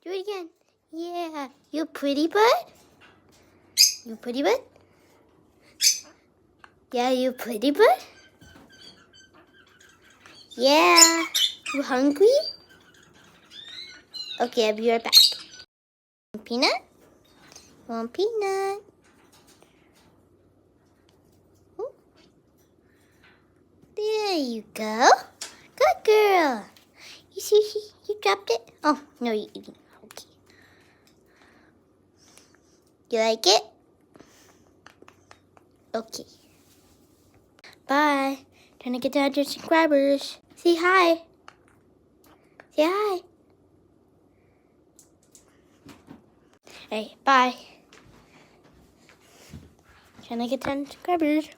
Do it again. Yeah. You pretty bird? You pretty bird? Yeah, you pretty bird? Yeah. You hungry? Okay, I'll be right back. Peanut? You want peanut? Ooh. There you go. Good girl. You see, you dropped it? Oh, no, you didn't. Okay. You like it? Okay. Bye. Trying to get to 100 subscribers. Say hi. Say hi. Hey, bye. Trying to get 10 subscribers.